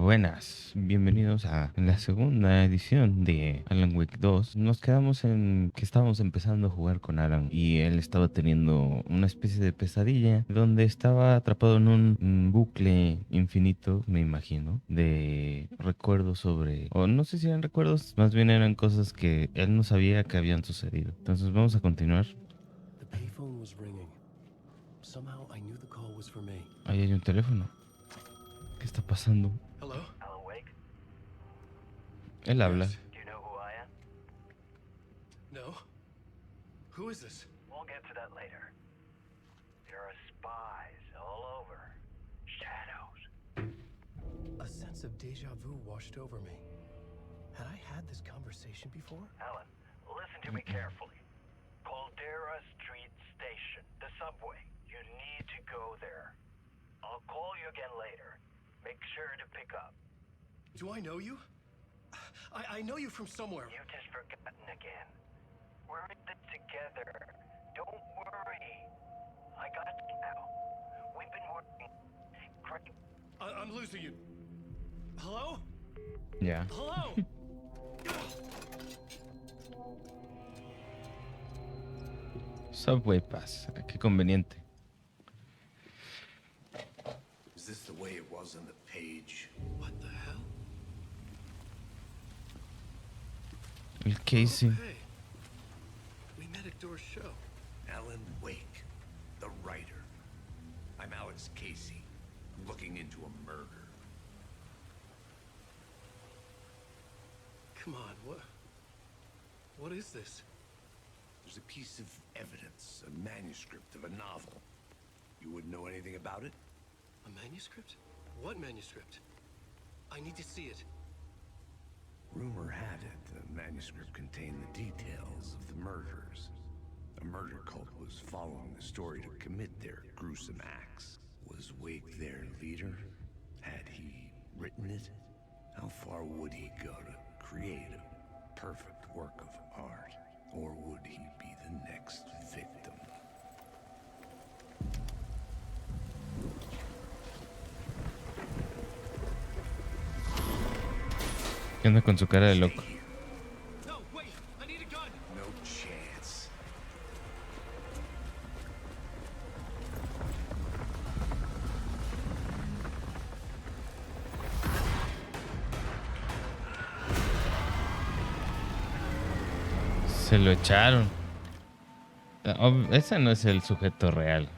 Buenas, bienvenidos a la segunda edición de Alan Wake 2. Nos quedamos en que estábamos empezando a jugar con Alan y él estaba teniendo una especie de pesadilla donde estaba atrapado en un bucle infinito, me imagino, de recuerdos sobre, o no sé si eran recuerdos, más bien eran cosas que él no sabía que habían sucedido. Entonces vamos a continuar. Ahí hay un teléfono. ¿Qué está pasando? Hello? Alan Wake? Él habla. Yes. Do you know who I am? No? Who is this? We'll get to that later. There are spies all over. Shadows. A sense of deja vu washed over me. Had I had this conversation before? Alan, listen to me carefully. Caldera Street Station, the subway. You need to go there. I'll call you again later. Make sure to pick up. Do I know you? I know you from somewhere. You've just forgotten again. We're in this together. Don't worry. I got you now. We've been working. Great. I'm losing you. Hello? Ya. Hello? Subway Pass. Qué conveniente. Is this the way it was on the page? What the hell? El Casey. Oh, hey. We met at Door's show. Alan Wake, the writer. I'm Alex Casey. I'm looking into a murder. Come on, what is this? There's a piece of evidence, a manuscript of a novel. You wouldn't know anything about it? A manuscript? What manuscript? I need to see it. Rumor had it the manuscript contained the details of the murders. A murder cult was following the story to commit their gruesome acts. Was Wake their leader? Had he written it? How far would he go to create a perfect work of art? Or would he be the next victim? ¿Qué onda con su cara de loco? No, wait! I need a gun! No chance. Se lo echaron. Ese no es el sujeto real.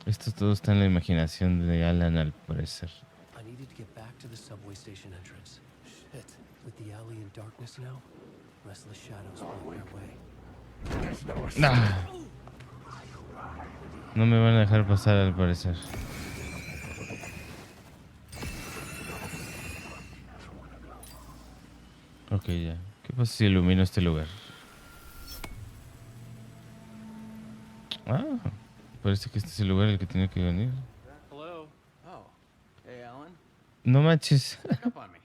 Esto todo está en la imaginación de Alan, al parecer. I needed to get back to the subway station entrance. Shit. With the alley in darkness now, restless shadows block their way. Ah. No me van a dejar pasar, al parecer. Ok, ya. ¿Qué pasa si ilumino este lugar? Ah, parece que este es el lugar al que tiene que venir. Hello. Oh. Hey, Alan. No manches. Check up on me.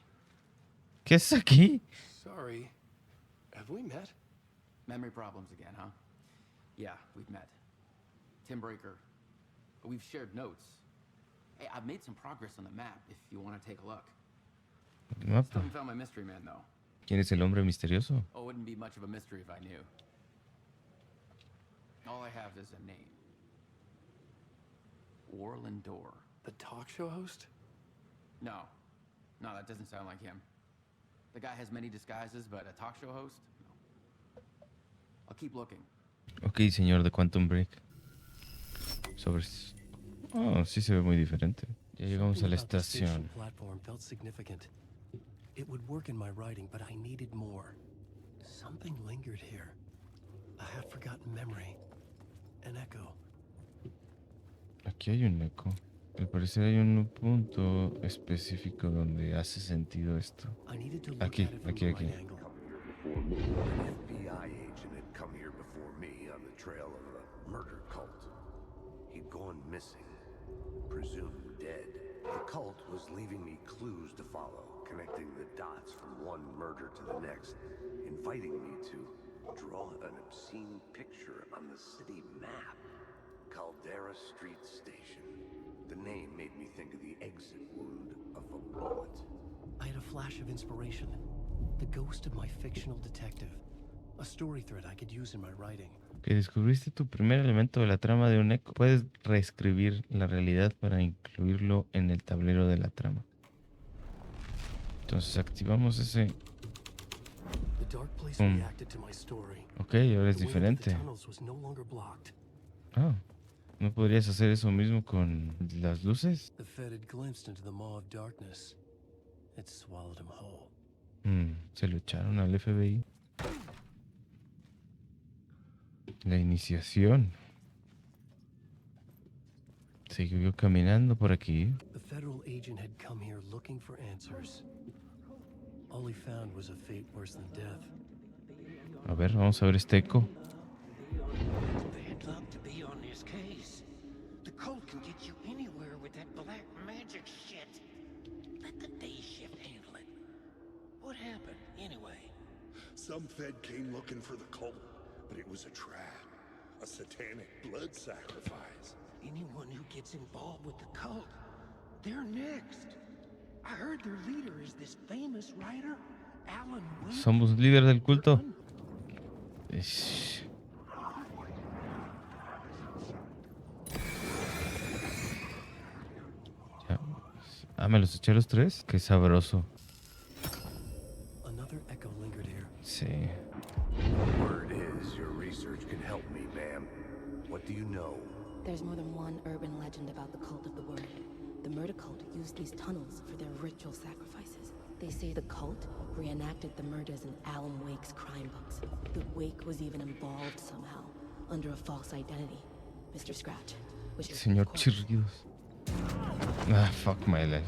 ¿Qué es aquí? Sorry. Have we met? Memory problems again, huh? Yeah, we've met. Tim Breaker. We've shared notes. Hey, I've made some progress on the map if you want to take a look. El mapa. Still haven't found my mystery man, though. ¿Quién es el hombre misterioso? Oh, it wouldn't be much of a mystery if I knew. All I have is a name. Orland Dorr. The talk show host? No. No, that doesn't sound like him. The guy has many disguises, but a talk show host? No. I'll keep looking. Ok, señor de Quantum Break. Sobres. Oh, sí se ve muy diferente. Ya llegamos a la estación. Platform felt significant. It would work in my writing, but I needed more. Something lingered here. A half-forgotten memory. An echo. Aquí hay un eco. Al parecer hay un punto específico donde hace sentido esto. I needed to look Aquí, at it from aquí, the aquí. right angle. An FBI agent had come here before me on the trail of a murder cult. He'd gone missing, presumed dead. The cult was leaving me clues to follow, connecting the dots from one murder to the next, inviting me to draw an obscene picture on the city map. Caldera Street Station. The name made me think of the exit wound of a flash of inspiration. The ghost of my fictional detective. A story thread I could use in my writing. Que descubriste tu primer elemento de la trama de un eco. Puedes reescribir la realidad para incluirlo en el tablero de la trama. Entonces activamos ese. The dark place reacted to my story. Ok, ahora es The way into the diferente. tunnels was no longer blocked. Ah, ¿no podrías hacer eso mismo con las luces? The Fed had glimpsed into the maw of darkness. It swallowed him whole. Se lo echaron al FBI. La iniciación. Siguió caminando por aquí. The federal agent had come here looking for answers. All he found was a fate worse than death. A ver, vamos a ver este eco. Bad luck to be on this case. The cult can get you anywhere with that black magic shit. Let the day shift handle it. What happened, anyway? Some Fed came looking for the cult, but it was a trap. A satanic blood sacrifice. Anyone who gets involved with the cult, they're next. I heard their leader is this famous writer, Alan Wake. Somos líder del culto. Ish. Ya. Ah, me los eché los tres. Qué sabroso. Another echo lingered here. Sí. Word is your research can help me, ma'am. What do you know? There's more than one urban legend about the cult of the word. The murder cult used these tunnels for their ritual sacrifices. They say the cult reenacted the murders in Alan Wake's crime books. The Wake was even involved somehow, under a false identity. Mr. Scratch, which is Señor of course, Chirridos. Ah, fuck my life.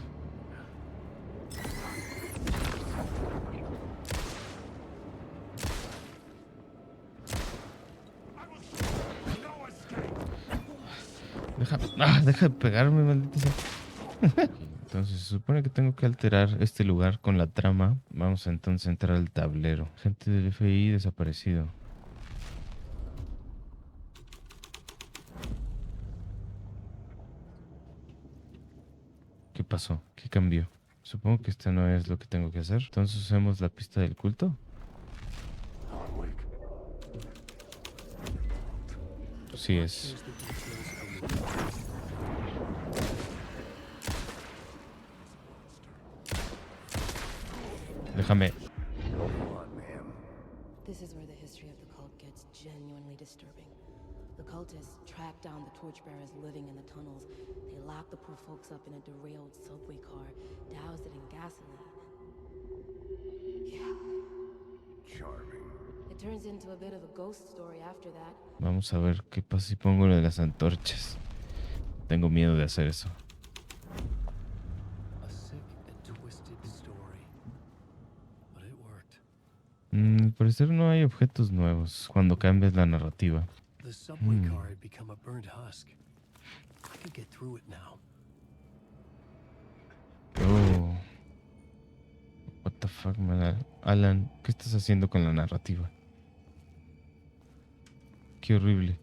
Deja de pegarme, maldita sea. Entonces se supone que tengo que alterar este lugar con la trama. Vamos a entonces a entrar al tablero. Gente del FBI desaparecido. ¿Qué pasó? ¿Qué cambió? Supongo que este no es lo que tengo que hacer. Entonces usemos la pista del culto. Sí es. Here's the details of the Déjame. This is where the history of the cult gets genuinely disturbing. The cultists tracked down the torchbearers living in the tunnels. They locked the poor folks up in a derailed subway car, doused it in gasoline. Yeah. Charming. It turns into a bit of a ghost story after that. Vamos a ver qué pasa si pongo lo de las antorchas. Tengo miedo de hacer eso. A sick and twisted story. But it worked. Al parecer no hay objetos nuevos cuando cambias la narrativa. The subway car had become a burnt husk. I could get through it now. Oh. What the fuck, man. Alan, ¿qué estás haciendo con la narrativa? Qué horrible.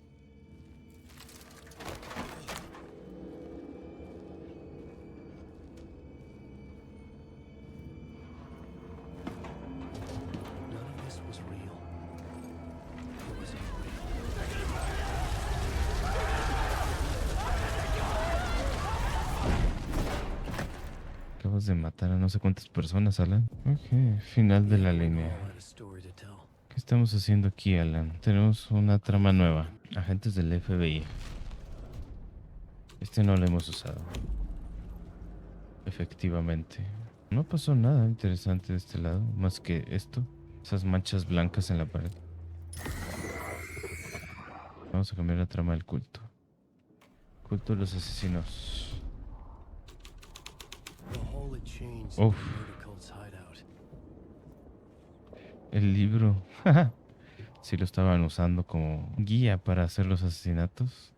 None of this was real. It was Acabas de matar a no sé cuántas personas, Alan. Ok, final de la línea. all had a story to tell. ¿Qué estamos haciendo aquí, Alan? Tenemos una trama nueva. Agentes del FBI. Este no lo hemos usado. Efectivamente. No pasó nada interesante de este lado, más que esto. Esas manchas blancas en la pared. Vamos a cambiar la trama del culto. Culto de los asesinos. The hole had changed Uf. into the murder cult's hideout. El libro. Sí lo estaban usando como guía para hacer los asesinatos.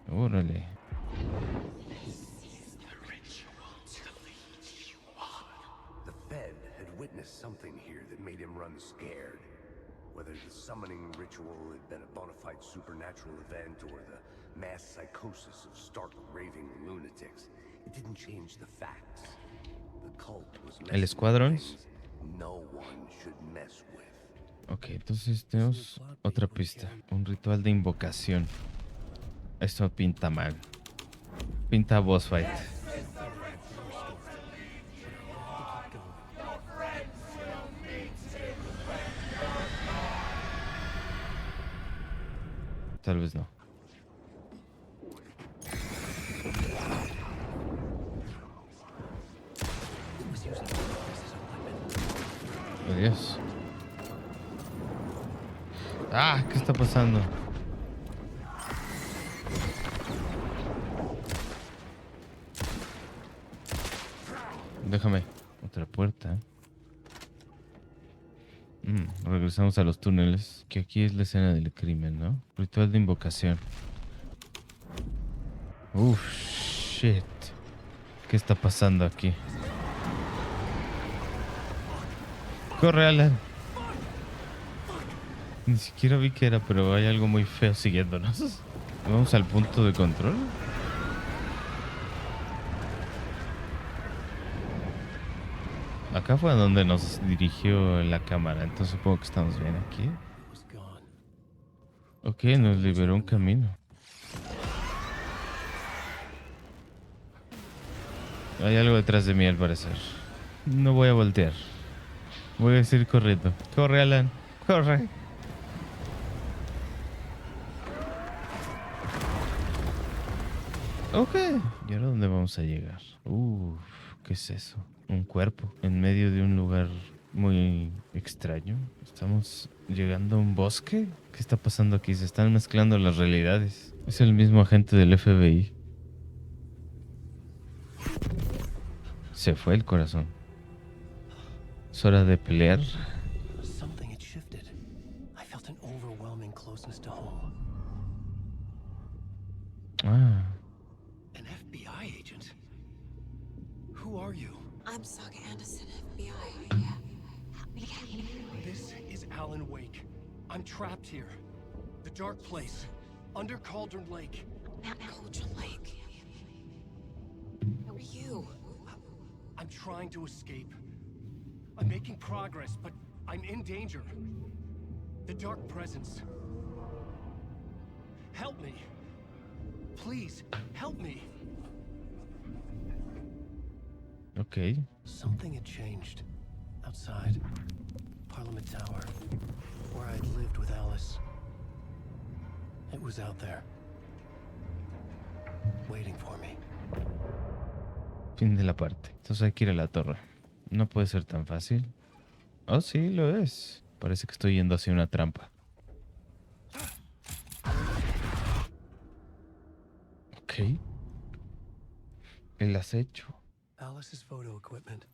Órale. The Fed had witnessed something here that made him run scared. Whether the summoning ritual had been a bona fide supernatural event or the mass psychosis of stark raving lunatics, it didn't change the facts. The cult El escuadrón. No one should mess with. Ok, entonces tenemos otra pista. Un ritual de invocación. Esto pinta mal. Pinta boss fight. Tal vez no. Oh, Dios. Ah, ¿qué está pasando? Déjame. Otra puerta. Regresamos a los túneles. Que aquí es la escena del crimen, ¿no? Ritual de invocación. Uff, shit. ¿Qué está pasando aquí? Corre, Alan. Ni siquiera vi qué era, pero hay algo muy feo siguiéndonos. Vamos al punto de control. Acá fue a donde nos dirigió la cámara, entonces supongo que estamos bien aquí. Ok, nos liberó un camino. Hay algo detrás de mí al parecer. No voy a voltear. Voy a seguir corriendo. Corre, Alan. Corre. Ok. ¿Y ahora dónde vamos a llegar? ¿Qué es eso? Un cuerpo en medio de un lugar muy extraño. ¿Estamos llegando a un bosque? ¿Qué está pasando aquí? Se están mezclando las realidades. Es el mismo agente del FBI. Se fue el corazón. ¿Es hora de pelear? Something had shifted. I felt an overwhelming closeness to home. Ah. An FBI agent? Who are you? I'm Saga Anderson, FBI. This is Alan Wake. I'm trapped here. The dark place. Under Cauldron Lake. Cauldron Lake. Who are you? I'm trying to escape. I'm making progress, but I'm in danger. The dark presence. Help me. Please, help me. Ok. Something had changed. Outside. Parliament Tower. Where I'd lived with Alice. It was out there. Waiting for me. Fin de la parte. Entonces hay que ir a la torre. No puede ser tan fácil. Oh, sí, lo es. Parece que estoy yendo hacia una trampa. Ok. El acecho. Alice's photo equipment.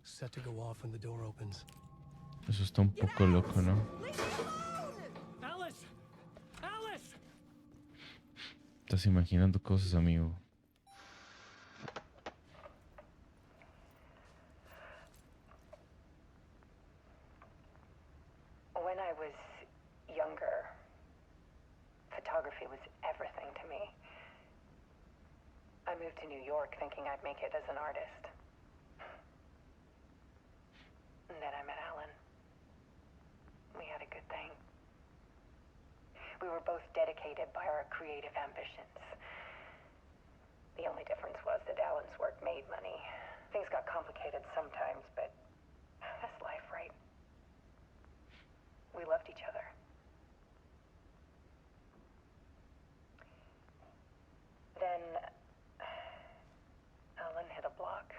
Set to go off when the door opens. Eso está un poco loco, ¿no? Alice! Alice! Estás imaginando cosas, amigo. When I was younger, photography was everything to me. I moved to New York thinking I'd make it as an artist. And then I met Alan. We had a good thing. We were both dedicated by our creative ambitions. The only difference was that Alan's work made money. Things got complicated sometimes, but that's life, right? We loved each other. Then Alan hit a block.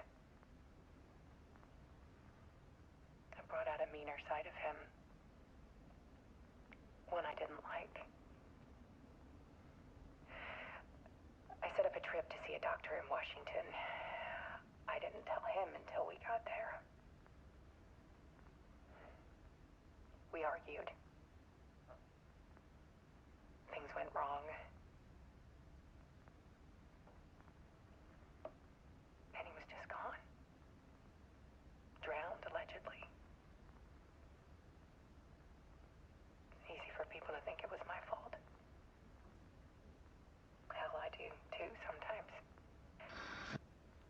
I brought out a meaner side of him. One I didn't like. I set up a trip to see a doctor in Washington. I didn't tell him until we got there. We argued. Things went wrong. And he was just gone. Drowned, allegedly. It's easy for people to think it was my fault. Hell, I do, too, sometimes.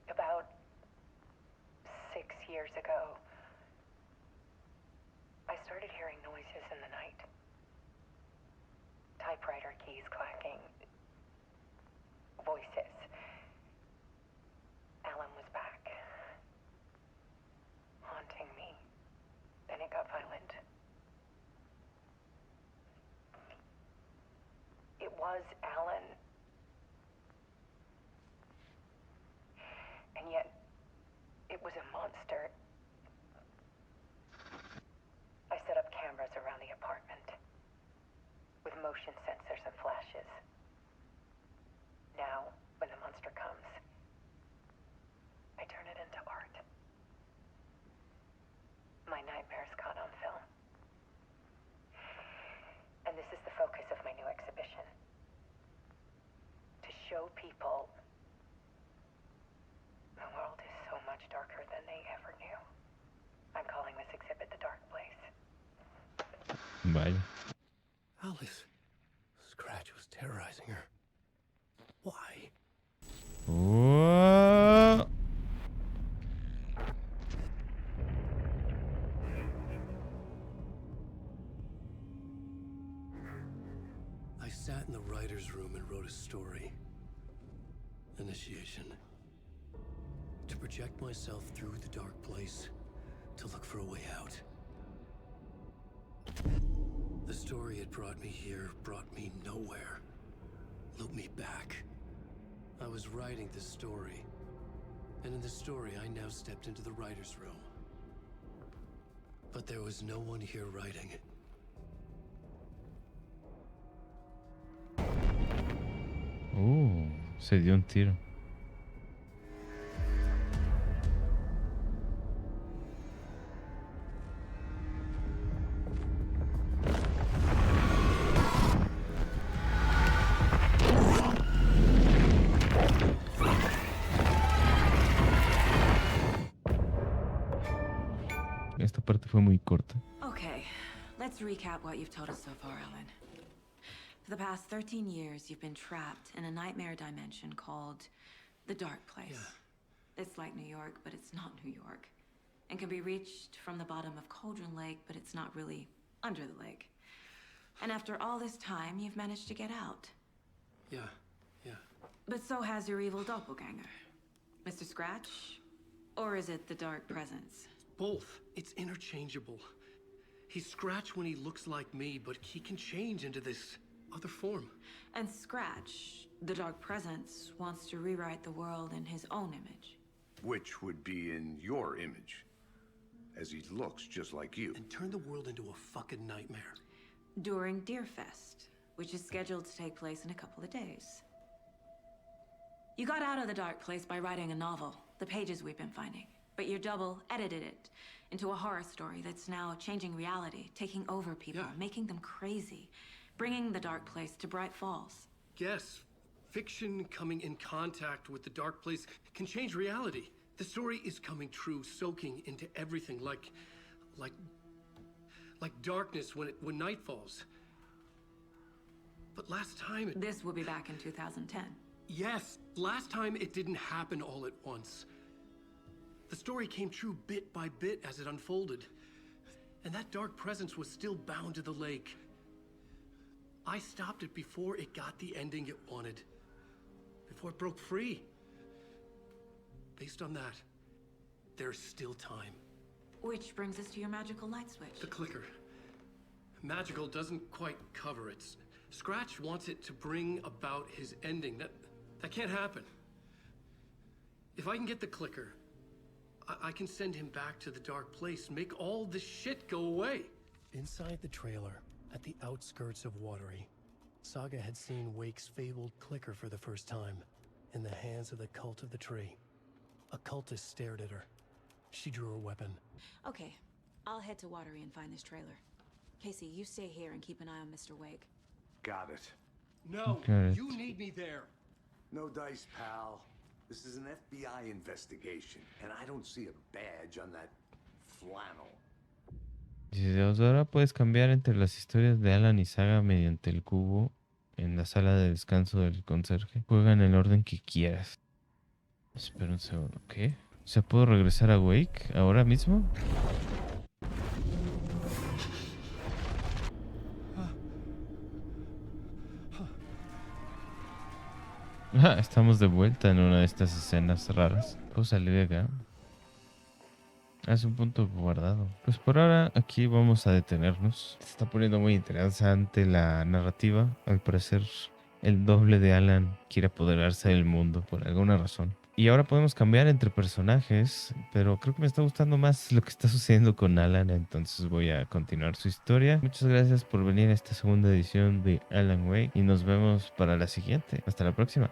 About 6 years ago, I started hearing noises in the night. Typewriter keys clacking. Voices. Alan was back. Haunting me. Then it got violent. It was Alan. And yet, it was a monster. I set up cameras around the apartment with motion sensors and flashes. Now, when the monster comes, I turn it into art. My nightmares caught on film. And this is the focus of my new exhibition. To show people the world is so much darker than they ever knew. I'm calling this exhibit The Dark Place. Vaya. Alice. Scratch was terrorizing her. Why? Oh. I sat in the writer's room and wrote a story. Initiation. To project myself through the dark place, to look for a way out. The story had brought me here, brought me nowhere. Looped me back. I was writing the story. And in the story, I now stepped into the writer's room. But there was no one here writing. Se dio un tiro. Esta parte fue muy corta. Okay, let's recap what you've told us so far, Alan. For the past 13 years, you've been trapped in a nightmare dimension called the Dark Place. Yeah. It's like New York, but it's not New York. And can be reached from the bottom of Cauldron Lake, but it's not really under the lake. And after all this time, you've managed to get out. Yeah. But so has your evil doppelganger. Mr. Scratch? Or is it the Dark Presence? Both. It's interchangeable. He's Scratch when he looks like me, but he can change into this other form. And Scratch, the Dark Presence, wants to rewrite the world in his own image. Which would be in your image, as he looks just like you. And turn the world into a fucking nightmare. During Deerfest, which is scheduled to take place in a couple of days. You got out of the Dark Place by writing a novel, the pages we've been finding. But your double edited it into a horror story that's now changing reality, taking over people, making them crazy, bringing the Dark Place to Bright Falls. Yes, fiction coming in contact with the Dark Place can change reality. The story is coming true, soaking into everything, like darkness when night falls. But last time This will be back in 2010. Yes, last time it didn't happen all at once. The story came true bit by bit as it unfolded. And that dark presence was still bound to the lake. I stopped it before it got the ending it wanted. Before it broke free. Based on that, there's still time. Which brings us to your magical light switch. The clicker. Magical doesn't quite cover it. Scratch wants it to bring about his ending. That can't happen. If I can get the clicker, I can send him back to the Dark Place, make all this shit go away. Inside the trailer, at the outskirts of Watery, Saga had seen Wake's fabled clicker for the first time, in the hands of the Cult of the Tree. A cultist stared at her. She drew her weapon. Okay, I'll head to Watery and find this trailer. Casey, you stay here and keep an eye on Mr. Wake. Got it. No, Okay. you need me there. No dice, pal. This is an FBI investigation, and I don't see a badge on that flannel. Dice, ahora puedes cambiar entre las historias de Alan y Saga mediante el cubo en la sala de descanso del conserje. Juega en el orden que quieras. Espera un segundo, ¿qué? ¿Se puedo regresar a Wake ahora mismo? Ah, estamos de vuelta en una de estas escenas raras. ¿Puedo salir de acá? Es un punto guardado. Pues por ahora aquí vamos a detenernos. Se está poniendo muy interesante la narrativa. Al parecer el doble de Alan quiere apoderarse del mundo por alguna razón. Y ahora podemos cambiar entre personajes, pero creo que me está gustando más lo que está sucediendo con Alan, entonces voy a continuar su historia. Muchas gracias por venir a esta segunda edición de Alan Wake y nos vemos para la siguiente. Hasta la próxima.